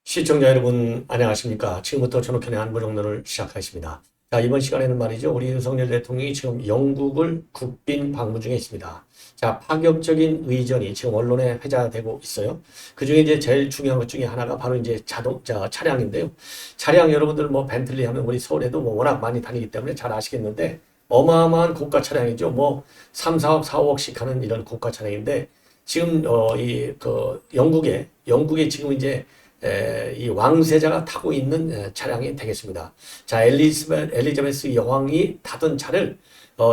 시청자 여러분 안녕하십니까. 지금부터 전옥현의 안보정론을 시작하겠습니다. 자, 이번 시간에는 말이죠. 우리 윤석열 대통령이 지금 영국을 국빈 방문 중에 있습니다. 자, 파격적인 의전이 지금 언론에 회자되고 있어요. 그 중에 이제 제일 중요한 것 중에 하나가 바로 이제 자동차 차량인데요. 차량 여러분들 뭐 벤틀리 하면 우리 서울에도 뭐 워낙 많이 다니기 때문에 잘 아시겠는데 어마어마한 고가 차량이죠. 뭐 3, 4억, 4억씩 하는 이런 고가 차량인데 지금 영국에 지금 이제 이 왕세자가 타고 있는 차량이 되겠습니다. 자, 엘리자베스 여왕이 타던 차를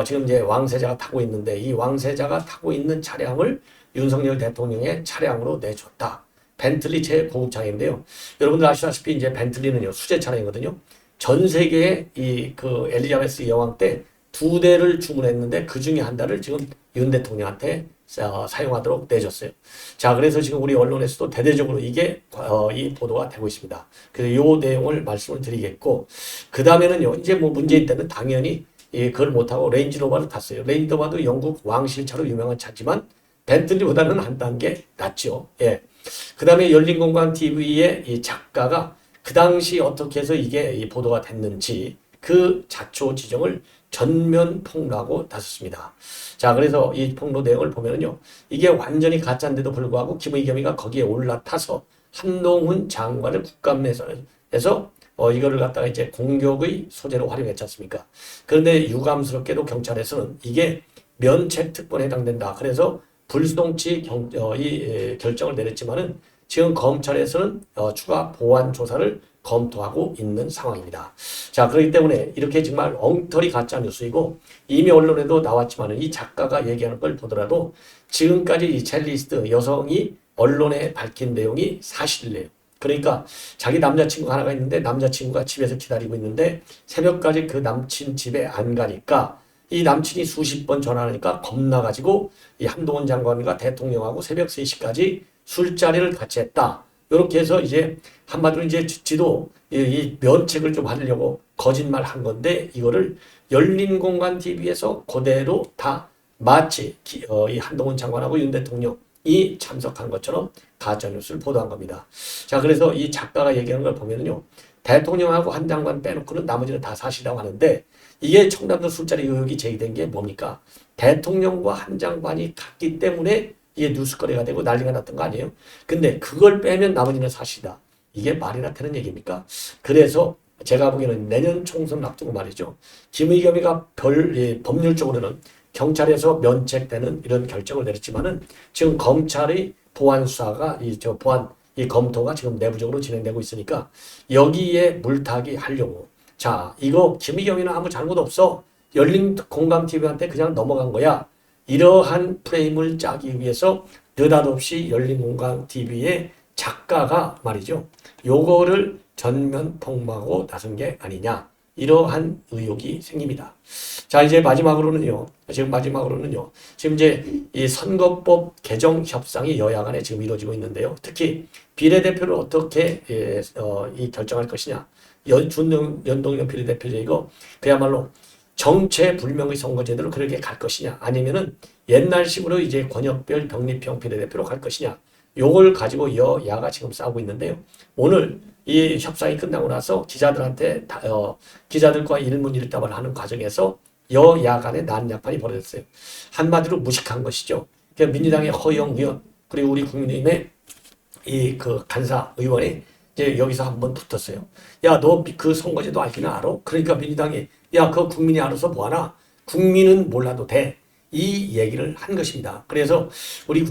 지금 이제 왕세자가 타고 있는데 이 왕세자가 타고 있는 차량을 윤석열 대통령의 차량으로 내줬다. 벤틀리 최고급 차량인데요. 여러분들 아시다시피 이제 벤틀리는요 수제 차량이거든요. 전 세계에 그 엘리자베스 여왕 때 2대를 주문했는데 그 중에 한 대를 지금 윤 대통령한테 사용하도록 내줬어요. 자, 그래서 지금 우리 언론에서도 대대적으로 이게 이 보도가 되고 있습니다. 그래서 이 내용을 말씀을 드리겠고, 그 다음에는요, 이제 뭐 문재인 때는 당연히 그걸 못하고 레인지로버를 탔어요. 레인지로버도 영국 왕실차로 유명한 차지만 벤틀리보다는 한 단계 낫죠. 예. 그 다음에 열린공간 TV의 이 작가가 그 당시 어떻게 해서 이게 이 보도가 됐는지 그 자초지종을 전면 폭로하고 나섰습니다. 자, 그래서 이 폭로 내용을 보면은요, 이게 완전히 가짜인데도 불구하고 김의겸이가 거기에 올라타서 한동훈 장관을 국감에서 이거를 갖다가 이제 공격의 소재로 활용했지 않습니까? 그런데 유감스럽게도 경찰에서는 이게 면책 특권에 해당된다. 그래서 불송치 결정을 내렸지만은 지금 검찰에서는 추가 보완 조사를 검토하고 있는 상황입니다. 자, 그렇기 때문에 이렇게 정말 엉터리 가짜 뉴스이고 이미 언론에도 나왔지만 이 작가가 얘기하는 걸 보더라도 지금까지 이 첼리스트 여성이 언론에 밝힌 내용이 사실이에요. 그러니까 자기 남자친구 하나가 있는데 남자친구가 집에서 기다리고 있는데 새벽까지 그 남친 집에 안 가니까 이 남친이 수십 번 전화하니까 겁나가지고 이 한동훈 장관과 대통령하고 새벽 3시까지 술자리를 같이 했다. 이렇게 해서 이제 한마디로 이제 지도 이 면책을 좀 하려고 거짓말 한 건데 이거를 열린공간 TV에서 그대로 다 마치 이 한동훈 장관하고 윤 대통령이 참석한 것처럼 가짜뉴스를 보도한 겁니다. 자, 그래서 이 작가가 얘기하는 걸 보면은요, 대통령하고 한 장관 빼놓고는 나머지는 다 사실이라고 하는데 이게 청담도 술자리 의혹이 제기된 게 뭡니까? 대통령과 한 장관이 같기 때문에 이게 뉴스거리가 되고 난리가 났던 거 아니에요? 근데 그걸 빼면 나머지는 사실이다. 이게 말이나 되는 얘기입니까? 그래서 제가 보기에는 내년 총선 앞두고 말이죠. 김의겸이가 법률적으로는 경찰에서 면책되는 이런 결정을 내렸지만은 지금 검찰의 보안 수사가 이 검토가 지금 내부적으로 진행되고 있으니까 여기에 물타기 하려고. 자, 이거 김의겸이는 아무 잘못 없어. 열린 공감 TV한테 그냥 넘어간 거야. 이러한 프레임을 짜기 위해서 느닷없이 열린공감 TV의 작가가 말이죠. 요거를 전면 폭로하고 나선 게 아니냐. 이러한 의혹이 생깁니다. 자, 이제 마지막으로는요. 지금 이제 이 선거법 개정 협상이 여야 간에 지금 이루어지고 있는데요. 특히 비례대표를 어떻게 이 결정할 것이냐. 연동형 비례대표제 이거 그야말로 정체불명의 선거제도로 그렇게 갈 것이냐 아니면은 옛날식으로 이제 권역별 병립형 비례대표로 갈 것이냐 요걸 가지고 여야가 지금 싸우고 있는데요. 오늘 이 협상이 끝나고 나서 기자들과 일문일답을 하는 과정에서 여야 간의 난약판이 벌어졌어요. 한마디로 무식한 것이죠. 그러니까 민주당의 허영 의원 그리고 우리 국민의힘의 간사 의원이 이제 여기서 한번 붙었어요. 야, 너 그 선거제도 알기는 알아? 그러니까 민주당이 야, 그거 국민이 알아서 뭐하나? 국민은 몰라도 돼. 이 얘기를 한 것입니다. 그래서 우리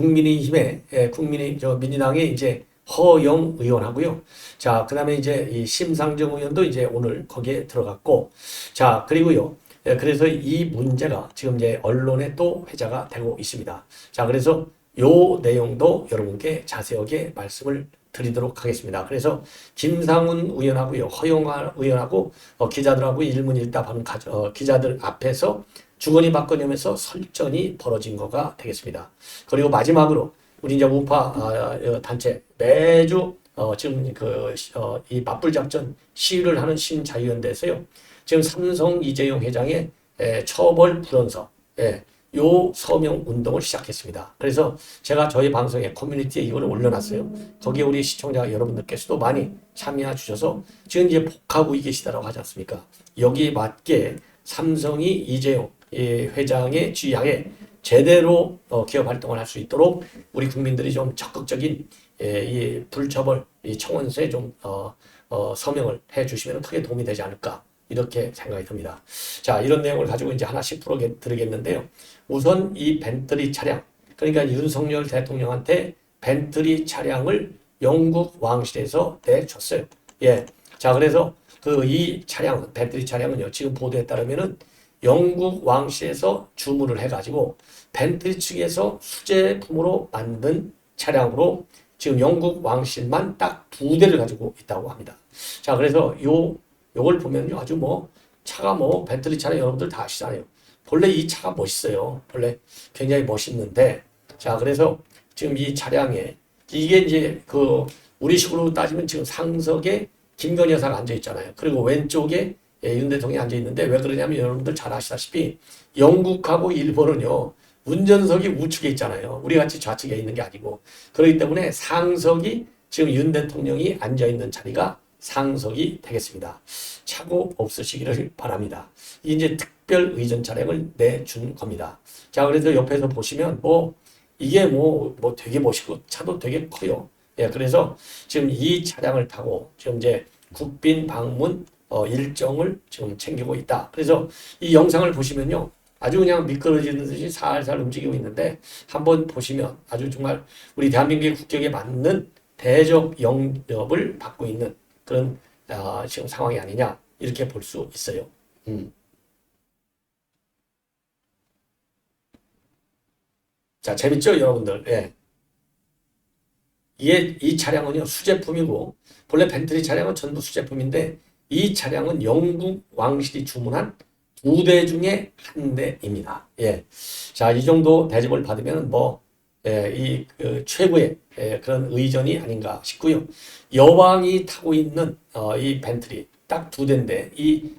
민주당의 이제 허영 의원하고요. 자, 그 다음에 이제 이 심상정 의원도 이제 오늘 거기에 들어갔고, 자, 그리고요. 그래서 이 문제가 지금 이제 언론에 또 회자가 되고 있습니다. 자, 그래서 요 내용도 여러분께 자세하게 말씀을 드리도록 하겠습니다. 그래서 김상훈 의원하고요, 허영 의원하고 기자들하고 일문일답하는 기자들 앞에서 주거니 받거니면서 설전이 벌어진 거가 되겠습니다. 그리고 마지막으로 우리 이제 우파 단체 매주 지금 이 맞불 작전 시위를 하는 신자유연대에서요. 지금 삼성 이재용 회장의 처벌 불원서, 요 서명 운동을 시작했습니다. 그래서 제가 저희 방송에 커뮤니티에 이거를 올려놨어요. 거기에 우리 시청자 여러분들께서도 많이 참여해 주셔서 지금 이제 복하고 계시다라고 하지 않습니까? 여기에 맞게 삼성이 이재용 회장의 지휘하에 제대로 기업 활동을 할 수 있도록 우리 국민들이 좀 적극적인 이 불처벌 이 청원서에 좀 서명을 해 주시면 크게 도움이 되지 않을까 이렇게 생각이 듭니다. 자, 이런 내용을 가지고 이제 하나씩 풀어드리겠는데요. 우선 이 벤틀리 차량, 그러니까 윤석열 대통령한테 벤틀리 차량을 영국 왕실에서 내줬어요. 예. 자, 그래서 이 차량은, 벤틀리 차량은요, 지금 보도에 따르면은 영국 왕실에서 주문을 해가지고 벤틀리 측에서 수제품으로 만든 차량으로 지금 영국 왕실만 딱 2대를 가지고 있다고 합니다. 자, 그래서 요걸 보면요, 아주 차가 벤틀리 차량 여러분들 다 아시잖아요. 본래 이 차가 멋있어요. 본래 굉장히 멋있는데, 자, 그래서 지금 이 차량에, 이게 이제 우리 식으로 따지면 지금 상석에 김건희 여사가 앉아 있잖아요. 그리고 왼쪽에 윤 대통령이 앉아 있는데, 왜 그러냐면 여러분들 잘 아시다시피 영국하고 일본은요, 운전석이 우측에 있잖아요. 우리 같이 좌측에 있는 게 아니고. 그렇기 때문에 상석이 지금 윤 대통령이 앉아 있는 자리가 상석이 되겠습니다. 착오 없으시기를 바랍니다. 이제 특별 의전 차량을 내준 겁니다. 자, 그래서 옆에서 보시면 이게 되게 멋있고 차도 되게 커요. 예, 그래서 지금 이 차량을 타고 지금 이제 국빈 방문 일정을 지금 챙기고 있다. 그래서 이 영상을 보시면요. 아주 그냥 미끄러지는 듯이 살살 움직이고 있는데 한번 보시면 아주 정말 우리 대한민국의 국격에 맞는 대접 영접을 받고 있는 그런 지금 상황이 아니냐 이렇게 볼 수 있어요. 자, 재밌죠, 여러분들? 예. 이 차량은요 수제품이고 본래 벤틀리 차량은 전부 수제품인데 이 차량은 영국 왕실이 주문한 2대 중에 한 대입니다. 예. 자, 이 정도 대접을 받으면 최고의 그런 의전이 아닌가 싶고요. 여왕이 타고 있는 이 벤틀리 딱 2대인데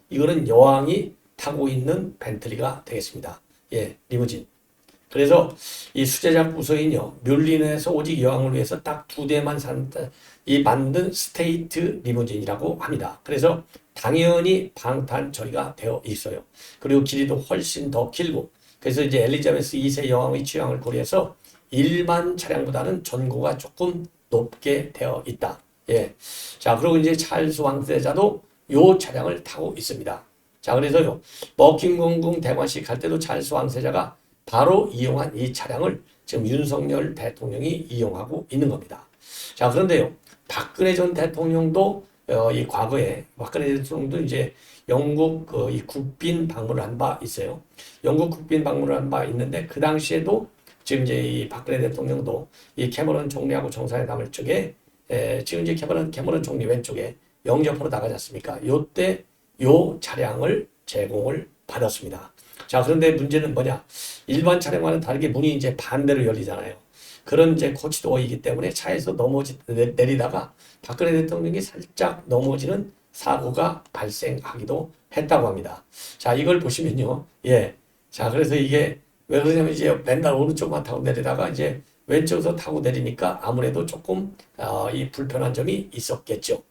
이거는 여왕이 타고 있는 벤틀리가 되겠습니다. 예, 리무진. 그래서 이 수제작 부서인요 뮬린에서 오직 여왕을 위해서 딱 2대만 만든 스테이트 리무진이라고 합니다. 그래서 당연히 방탄 처리가 되어 있어요. 그리고 길이도 훨씬 더 길고 그래서 이제 엘리자베스 2세 여왕의 취향을 고려해서 일반 차량보다는 전고가 조금 높게 되어 있다. 예. 자, 그리고 이제 찰스 왕세자도 요 차량을 타고 있습니다. 자, 그래서요 버킹엄궁 대관식 갈 때도 찰스 왕세자가 바로 이용한 이 차량을 지금 윤석열 대통령이 이용하고 있는 겁니다. 자, 그런데요 박근혜 전 대통령도 이 과거에 박근혜 대통령도 이제 영국 이 국빈 방문을 한 바 있어요. 영국 국빈 방문을 한 바 있는데 그 당시에도 지금 이제 이 박근혜 대통령도 이 캐머런 총리하고 정상회담을 쪽에 지금 이제 캐머런 총리 왼쪽에 영접하러 나가지 않습니까? 요때 요 차량을 제공을 받았습니다. 자, 그런데 문제는 뭐냐? 일반 차량과는 다르게 문이 이제 반대로 열리잖아요. 그런 이제 코치도어이기 때문에 차에서 내리다가 박근혜 대통령이 살짝 넘어지는 사고가 발생하기도 했다고 합니다. 자, 이걸 보시면요. 예. 자, 그래서 이게 왜 그러냐면 이제 맨날 오른쪽만 타고 내리다가 이제 왼쪽에서 타고 내리니까 아무래도 조금 이 불편한 점이 있었겠죠.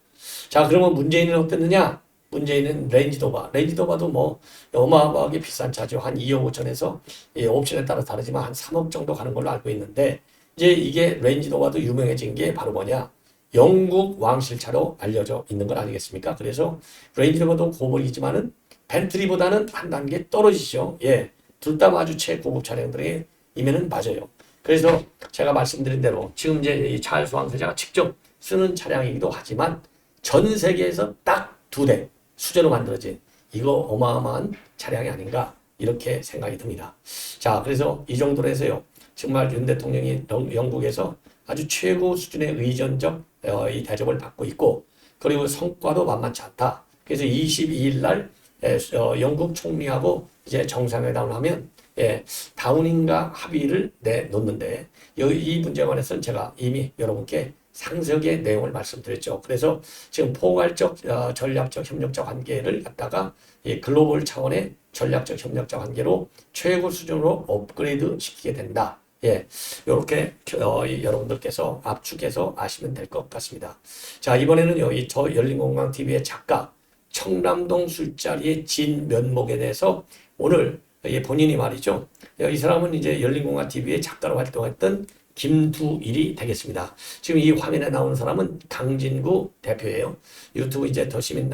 자, 그러면 문재인은 어땠느냐? 문재인은 레인지도바도 어마어마하게 비싼 차죠. 한 2억 5천에서 옵션에 따라 다르지만 한 3억 정도 가는 걸로 알고 있는데 이제 이게 레인지도바도 유명해진 게 바로 뭐냐? 영국 왕실차로 알려져 있는 건 아니겠습니까? 그래서 레인지도바도 고급이지만은 벤틀리보다는 한 단계 떨어지죠. 예. 둘 다 아주 최고급 차량들의 이면은 맞아요. 그래서 제가 말씀드린 대로 지금 이제 이 찰스 왕세자가 직접 쓰는 차량이기도 하지만 전 세계에서 딱 2대 수제로 만들어진 이거 어마어마한 차량이 아닌가 이렇게 생각이 듭니다. 자, 그래서 이 정도로 해서요. 정말 윤 대통령이 영국에서 아주 최고 수준의 의전적 이 대접을 받고 있고 그리고 성과도 만만치 않다. 그래서 22일 날 영국 총리하고 이제 정상회담을 하면 다우닝과 합의를 내놓는데 이 문제에 관해서는 제가 이미 여러분께 상세하게 내용을 말씀드렸죠. 그래서 지금 포괄적 전략적 협력자 관계를 갖다가 이 글로벌 차원의 전략적 협력자 관계로 최고 수준으로 업그레이드 시키게 된다. 예, 이렇게 여러분들께서 압축해서 아시면 될 것 같습니다. 자, 이번에는요, 이 저 열린공감 TV의 작가 청담동 술자리의 진 면목에 대해서 오늘 본인이 말이죠. 이 사람은 이제 열린공감 TV의 작가로 활동했던 김두일이 되겠습니다. 지금 이 화면에 나오는 사람은 강진구 대표예요. 유튜브 이제 더 시민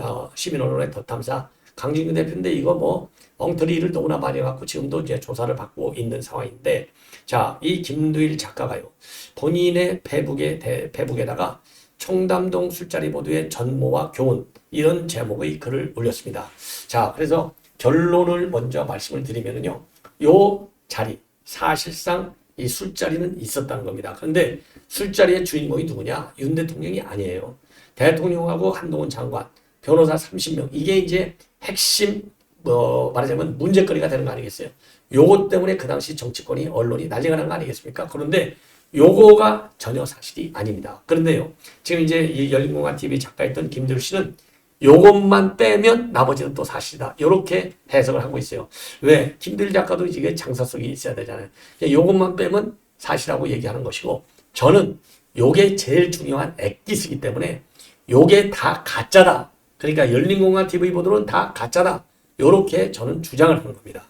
언론의 더 탐사 강진구 대표인데 이거 뭐 엉터리 일을 너무나 많이 해갖고 지금도 이제 조사를 받고 있는 상황인데, 자, 이 김두일 작가가요, 본인의 페북에다가 청담동 술자리 보도의 전모와 교훈, 이런 제목의 글을 올렸습니다. 자, 그래서 결론을 먼저 말씀을 드리면요, 요 자리, 사실상 이 술자리는 있었다는 겁니다. 그런데 술자리의 주인공이 누구냐? 윤 대통령이 아니에요. 대통령하고 한동훈 장관, 변호사 30명, 이게 이제 핵심 말하자면 문제거리가 되는 거 아니겠어요? 요것 때문에 그 당시 정치권이 언론이 난리가 난 거 아니겠습니까? 그런데 요거가 전혀 사실이 아닙니다. 그런데요, 지금 이제 이 열린공감 TV 작가였던 김두일 씨는 요것만 빼면 나머지는 또 사실이다, 이렇게 해석을 하고 있어요. 왜? 김두일 작가도 이게 장사성이 있어야 되잖아요. 요것만 빼면 사실이라고 얘기하는 것이고, 저는 요게 제일 중요한 액기스이기 때문에 요게 다 가짜다, 그러니까 열린공감 TV 보도는 다 가짜다, 요렇게 저는 주장을 하는 겁니다.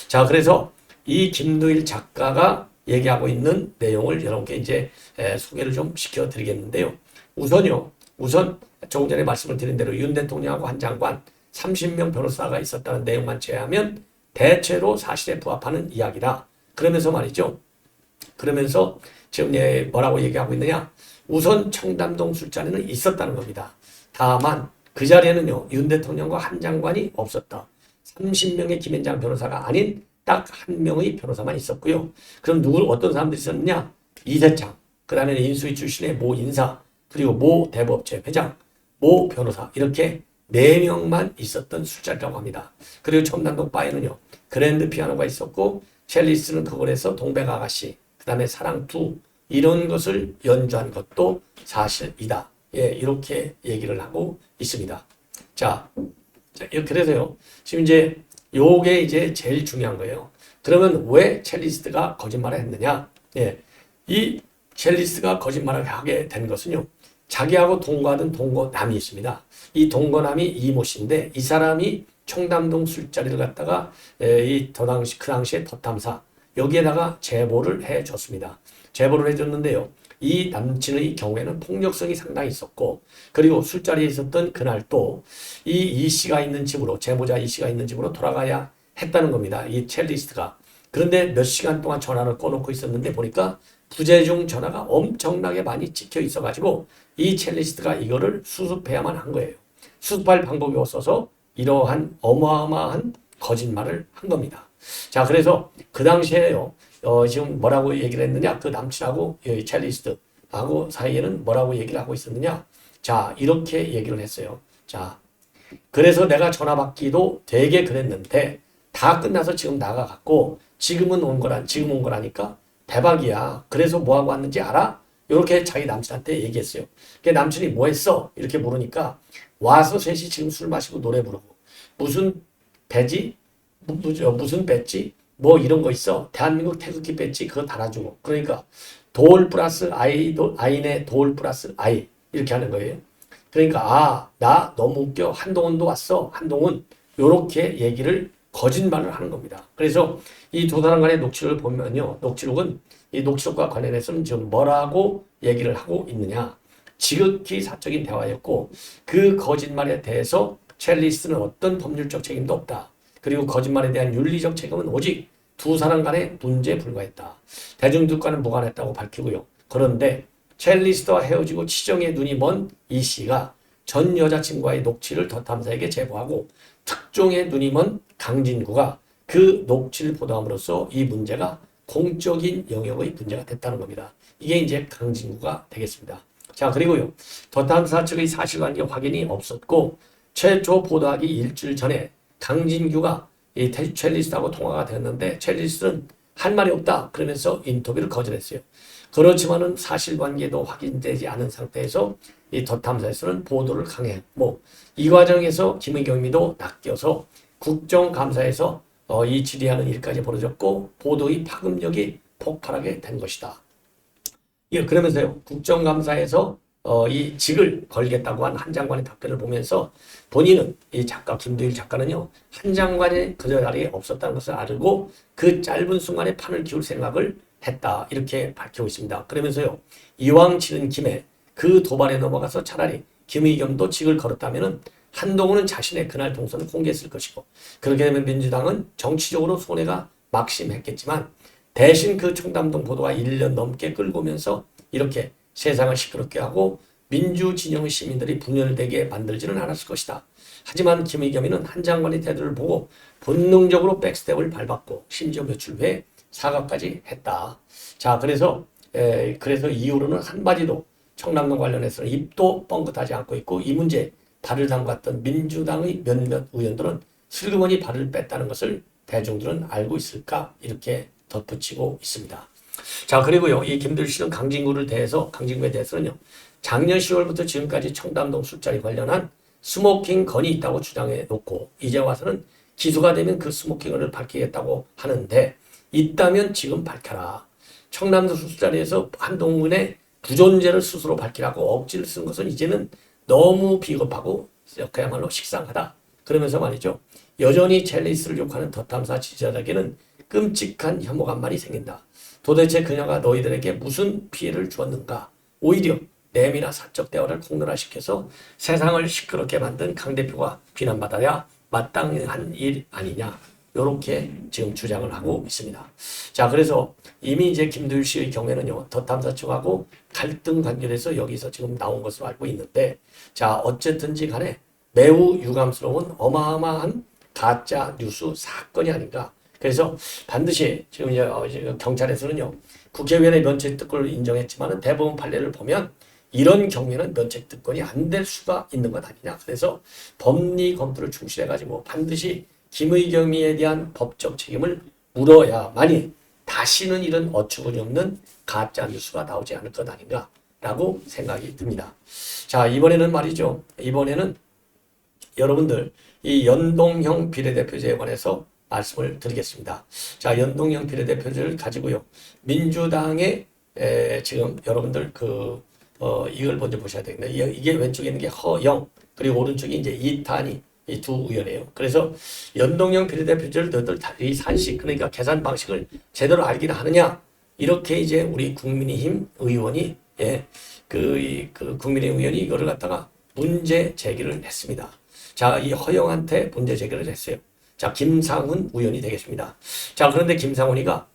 자, 그래서 이 김두일 작가가 얘기하고 있는 내용을 여러분께 이제 소개를 좀 시켜드리겠는데요. 우선 조금 전에 말씀을 드린 대로 윤 대통령하고 한 장관, 30명 변호사가 있었다는 내용만 제외하면 대체로 사실에 부합하는 이야기다. 그러면서 말이죠. 그러면서 지금 뭐라고 얘기하고 있느냐? 우선 청담동 술자리는 있었다는 겁니다. 다만 그 자리에는요, 윤 대통령과 한 장관이 없었다. 30명의 김앤장 변호사가 아닌 딱 한 명의 변호사만 있었고요. 그럼 어떤 사람들이 있었느냐? 이세창, 그 다음에 인수위 출신의 모 인사, 그리고 모 대법체 회장, 모 변호사, 이렇게 4명만 있었던 술자리라고 합니다. 그리고 청담동 바에는요, 그랜드 피아노가 있었고, 첼리스는 그걸 해서 동백 아가씨, 그 다음에 사랑투, 이런 것을 연주한 것도 사실이다. 예, 이렇게 얘기를 하고 있습니다. 자, 그래서요, 지금 이제 요게 이제 제일 중요한 거예요. 그러면 왜 첼리스트가 거짓말을 했느냐? 예, 이 첼리스트가 거짓말을 하게 된 것은요, 자기하고 동거하던 동거남이 있습니다. 이 동거남이 이모 씨인데, 이 사람이 청담동 술자리를 갖다가 그 당시에 덧탐사 여기에다가 제보를 해줬습니다. 제보를 해줬는데요, 이 남친의 경우에는 폭력성이 상당히 있었고, 그리고 술자리에 있었던 그날 또 이 씨가 있는 집으로, 제보자 이 씨가 있는 집으로 돌아가야 했다는 겁니다. 이 첼리스트가. 그런데 몇 시간 동안 전화를 꺼놓고 있었는데 보니까 부재중 전화가 엄청나게 많이 찍혀 있어가지고 이 첼리스트가 이거를 수습해야만 한 거예요. 수습할 방법이 없어서 이러한 어마어마한 거짓말을 한 겁니다. 자, 그래서 그 당시에요, 지금 뭐라고 얘기를 했느냐? 그 남친하고 첼리스트하고 사이에는 뭐라고 얘기를 하고 있었느냐? 자, 이렇게 얘기를 했어요. 자, 그래서 내가 전화 받기도 되게 그랬는데 다 끝나서 지금 나가갖고 지금 온 거라니까 대박이야. 그래서 뭐하고 왔는지 알아? 이렇게 자기 남친한테 얘기했어요. 그 남친이 뭐 했어? 이렇게 물으니까 와서 셋이 지금 술 마시고 노래 부르고 무슨 배지? 무슨 배지? 뭐 이런 거 있어. 대한민국 태극기 배지 그거 달아주고. 그러니까 돌 플러스 아이네 돌 플러스 아이 이렇게 하는 거예요. 그러니까 나 너무 웃겨. 한동훈도 왔어. 한동훈. 요렇게 얘기를 거짓말을 하는 겁니다. 그래서 이 두 사람 간의 녹취록을 보면요, 녹취록은 이 녹취록과 관련해서는 지금 뭐라고 얘기를 하고 있느냐, 지극히 사적인 대화였고 그 거짓말에 대해서 첼리스트는 어떤 법률적 책임도 없다. 그리고 거짓말에 대한 윤리적 책임은 오직 두 사람 간의 문제에 불과했다. 대중들과는 무관했다고 밝히고요. 그런데 첼리스트와 헤어지고 치정의 눈이 먼 이 씨가 전 여자친구와의 녹취를 더 탐사에게 제보하고 특종의 눈이 먼 강진구가 그 녹취를 보도함으로써 이 문제가 공적인 영역의 문제가 됐다는 겁니다. 이게 이제 강진구가 되겠습니다. 자, 그리고요, 더 탐사 측의 사실관계 확인이 없었고 최초 보도하기 일주일 전에 강진규가 이 첼리스트하고 통화가 됐는데 첼리스트는 할 말이 없다 그러면서 인터뷰를 거절했어요. 그렇지만은 사실관계도 확인되지 않은 상태에서 이 더 탐사에서는 보도를 강행했고, 이 과정에서 김의겸이도 낚여서 국정감사에서 이 질의하는 일까지 벌어졌고, 보도의 파급력이 폭발하게 된 것이다. 예, 그러면서요, 국정감사에서 이 직을 걸겠다고 한 한 장관의 답변을 보면서 본인은, 이 작가, 김두일 작가는요, 한 장관이 그 자리에 없었다는 것을 알고 그 짧은 순간에 판을 키울 생각을 했다. 이렇게 밝히고 있습니다. 그러면서요, 이왕 치는 김에 그 도발에 넘어가서 차라리 김의겸도 직을 걸었다면은 한동훈은 자신의 그날 동선을 공개했을 것이고, 그렇게 되면 민주당은 정치적으로 손해가 막심했겠지만 대신 그 청담동 보도가 1년 넘게 끌고 오면서 이렇게 세상을 시끄럽게 하고 민주진영의 시민들이 분열되게 만들지는 않았을 것이다. 하지만 김의겸이는 한 장관의 태도를 보고 본능적으로 백스텝을 밟았고 심지어 며칠 후에 사과까지 했다. 자, 그래서 이후로는 한마디도 청남동 관련해서는 입도 뻥긋하지 않고 있고, 이 문제에 발을 담갔던 민주당의 몇몇 의원들은 슬그머니 발을 뺐다는 것을 대중들은 알고 있을까? 이렇게 덧붙이고 있습니다. 자, 그리고요, 이 김두일 씨는 강진구에 대해서는요, 작년 10월부터 지금까지 청담동 술자리 관련한 스모킹 건이 있다고 주장해 놓고, 이제 와서는 기소가 되면 그 스모킹 건을 밝히겠다고 하는데, 있다면 지금 밝혀라. 청남동 술자리에서 한동훈의 부존재를 스스로 밝히라고 억지를 쓰는 것은 이제는 너무 비겁하고 그야말로 식상하다. 그러면서 말이죠, 여전히 첼리스를 욕하는 더 탐사 지지자들에게는 끔찍한 혐오감만이 생긴다. 도대체 그녀가 너희들에게 무슨 피해를 주었는가? 오히려 내미나 사적 대화를 공론화시켜서 세상을 시끄럽게 만든 강 대표가 비난받아야 마땅한 일 아니냐. 이렇게 지금 주장을 하고 있습니다. 자, 그래서 이미 이제 김두일 씨의 경우에는요, 더 탐사 측하고 갈등 관계에서 여기서 지금 나온 것으로 알고 있는데, 자, 어쨌든지 간에 매우 유감스러운 어마어마한 가짜 뉴스 사건이 아닌가. 그래서 반드시 지금 이제 경찰에서는요, 국회의원의 면책특권을 인정했지만은 대법원 판례를 보면 이런 경우에는 면책특권이 안 될 수가 있는 것 아니냐. 그래서 법리 검토를 충실해가지고 반드시 김의겸이에 대한 법적 책임을 물어야만이 다시는 이런 어처구니 없는 가짜 뉴스가 나오지 않을 것 아닌가라고 생각이 듭니다. 자, 이번에는 말이죠. 이번에는 여러분들 이 연동형 비례대표제에 관해서 말씀을 드리겠습니다. 자, 연동형 비례대표제를 가지고요, 민주당의 지금 여러분들 이걸 먼저 보셔야 되겠네. 이게 왼쪽에 있는 게 허영, 그리고 오른쪽에 이제 이탄희, 이 두 의원이에요. 그래서 연동형 비례대표제를 너희들 이 산식, 그러니까 계산 방식을 제대로 알기는 하느냐? 이렇게 이제 우리 국민의힘 의원이, 국민의힘 의원이 이거를 갖다가 문제 제기를 했습니다. 자, 이 허영한테 문제 제기를 했어요. 자, 김상훈 의원이 되겠습니다. 자, 그런데 김상훈이가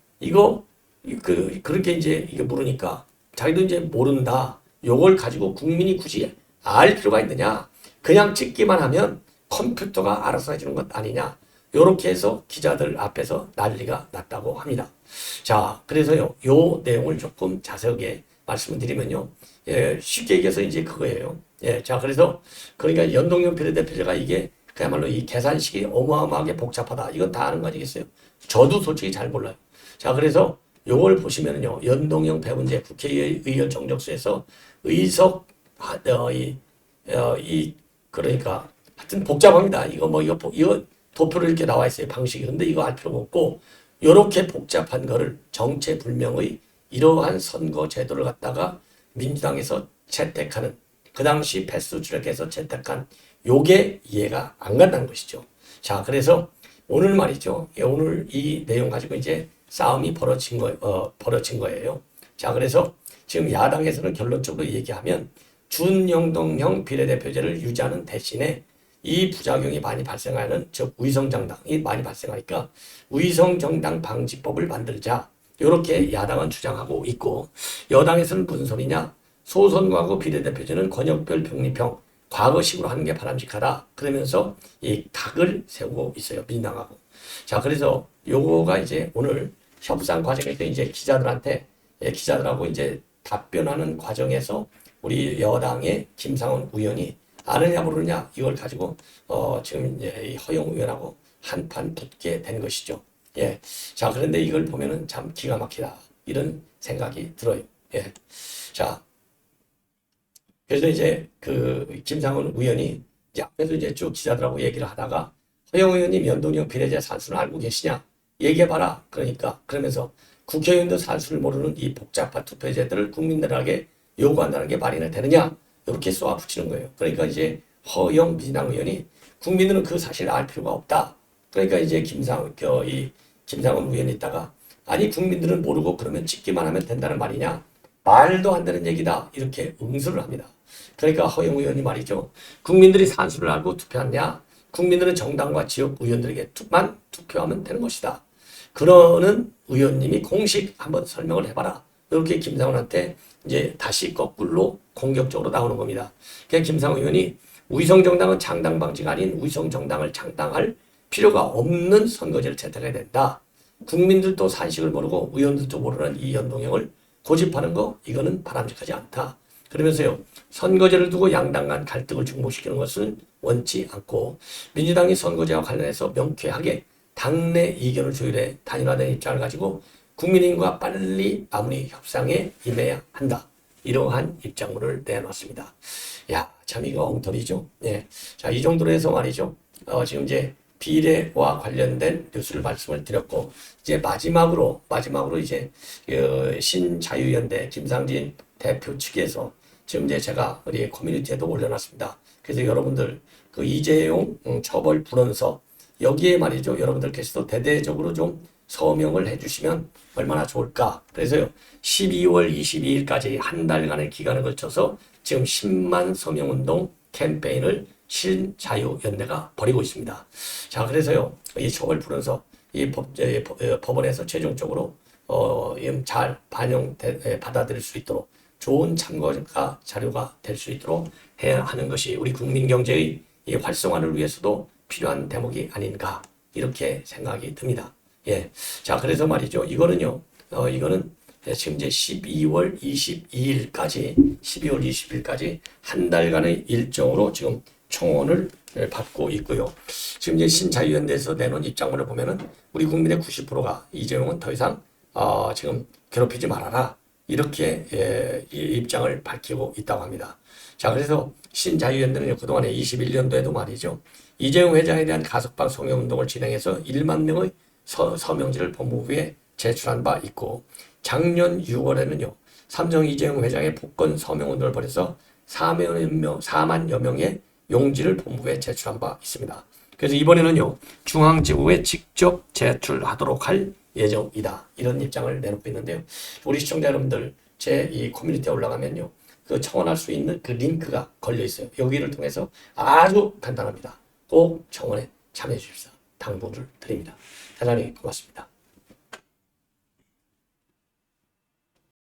그렇게 이제 이거 물으니까 자기도 이제 모른다. 요걸 가지고 국민이 굳이 알 필요가 있느냐? 그냥 찍기만 하면 컴퓨터가 알아서 해주는 것 아니냐? 요렇게 해서 기자들 앞에서 난리가 났다고 합니다. 자, 그래서요, 요 내용을 조금 자세하게 말씀을 드리면요. 쉽게 얘기해서 이제 그거예요. 자, 그러니까 연동형 비례대표제가 이게 그야말로 이 계산식이 어마어마하게 복잡하다. 이건 다 아는 거 아니겠어요? 저도 솔직히 잘 몰라요. 자, 그래서 요걸 보시면은요, 연동형 배분제 국회의원 정적수에서 의석, 그러니까 하여튼 복잡합니다. 이거 도표로 이렇게 나와 있어요. 방식이. 근데 이거 알 필요가 없고, 요렇게 복잡한 거를 정체불명의 이러한 선거 제도를 갖다가 민주당에서 채택하는, 그 당시 패스 출력해서 채택한 요게 이해가 안 간다는 것이죠. 자, 그래서 오늘 말이죠. 오늘 이 내용 가지고 이제 싸움이 벌어진 거예요. 자, 그래서 지금 야당에서는 결론적으로 얘기하면 준연동형 비례대표제를 유지하는 대신에 이 부작용이 많이 발생하는, 즉 위성정당이 많이 발생하니까 위성정당 방지법을 만들자. 이렇게 야당은 주장하고 있고, 여당에서는 무슨 소리냐? 소선거하고 비례대표제는 권역별 병리평, 과거식으로 하는 게 바람직하다. 그러면서 이 각을 세우고 있어요. 민당하고. 자, 그래서 요거가 이제 오늘 협상 과정에서 이제 기자들하고 이제 답변하는 과정에서 우리 여당의 김상훈 의원이 아느냐 모르느냐 이걸 가지고 지금 이 허용 의원하고 한판 붙게 된 것이죠. 자, 그런데 이걸 보면은 참 기가 막히다. 이런 생각이 들어요. 예. 자, 그래서 이제 그 김상훈 의원이 이제 앞에서 이제 쭉 기자들하고 얘기를 하다가 허영 의원님 연동형 비례제 산수는 알고 계시냐? 얘기해봐라. 그러니까 그러면서 국회의원도 산수를 모르는 이 복잡한 투표제들을 국민들에게 요구한다는 게 말이나 되느냐? 이렇게 쏘아붙이는 거예요. 그러니까 이제 허영 민주당 의원이 국민들은 그 사실을 알 필요가 없다. 그러니까 이제 김상훈 의원이 있다가 아니 국민들은 모르고 그러면 찍기만 하면 된다는 말이냐? 말도 안 되는 얘기다. 이렇게 응수를 합니다. 그러니까 허영 의원이 말이죠. 국민들이 산수를 알고 투표하냐? 국민들은 정당과 지역 의원들에게만 투표하면 되는 것이다. 그러는 의원님이 공식 한번 설명을 해봐라. 이렇게 김상훈한테 이제 다시 거꾸로 공격적으로 나오는 겁니다. 그냥 김상훈 의원이 위성정당은 창당 방지가 아닌 위성정당을 창당할 필요가 없는 선거제를 채택해야 된다. 국민들도 산식을 모르고 의원들도 모르는 이 연동형을 고집하는 거 이거는 바람직하지 않다. 그러면서요. 선거제를 두고 양당 간 갈등을 중복시키는 것은 원치 않고 민주당이 선거제와 관련해서 명쾌하게 당내 이견을 조율해 단일화된 입장을 가지고 국민의힘과 빨리 마무리 협상에 임해야 한다. 이러한 입장문을 내놨습니다. 야, 참 이거 엉터리죠. 예. 자, 이 정도로 해서 말이죠. 지금 이제 비례와 관련된 뉴스를 말씀을 드렸고, 이제 마지막으로 이제 신자유연대 김상진 대표 측에서 지금 이제 제가 우리 커뮤니티에도 올려놨습니다. 그래서 여러분들 그 이재용 처벌 불원서 여기에 말이죠. 여러분들께서도 대대적으로 좀 서명을 해주시면 얼마나 좋을까. 그래서요. 12월 22일까지 한 달간의 기간을 걸쳐서 지금 10만 서명운동 캠페인을 신자유연대가 벌이고 있습니다. 자, 그래서요. 이 처벌 불원서 이 법원에서 최종적으로 잘 받아들일 수 있도록 좋은 참고가 자료가 될 수 있도록 해야 하는 것이 우리 국민 경제의 이 활성화를 위해서도 필요한 대목이 아닌가 이렇게 생각이 듭니다. 예, 자 그래서 말이죠. 이거는 지금 이제 12월 20일까지 한 달간의 일정으로 지금 청원을 받고 있고요. 지금 이제 신자유연대에서 내놓은 입장문을 보면은 우리 국민의 90%가 이재용은 더 이상 지금 괴롭히지 말아라. 이렇게 이 입장을 밝히고 있다고 합니다. 자, 그래서 신자유연대는 그동안에 21년도에도 말이죠. 이재용 회장에 대한 가석방 서명운동을 진행해서 1만 명의 서명지를 법무부에 제출한 바 있고 작년 6월에는요. 삼성 이재용 회장의 복권 서명운동을 벌여서 4만여 명의 용지를 법무부에 제출한 바 있습니다. 그래서 이번에는요. 중앙지구에 직접 제출하도록 할 예정이다. 이런 입장을 내놓고 있는데요. 우리 시청자 여러분들 제 이 커뮤니티에 올라가면요. 그 청원할 수 있는 그 링크가 걸려 있어요. 여기를 통해서 아주 간단합니다. 꼭 청원에 참여해 주십사 당부를 드립니다. 대단히 고맙습니다.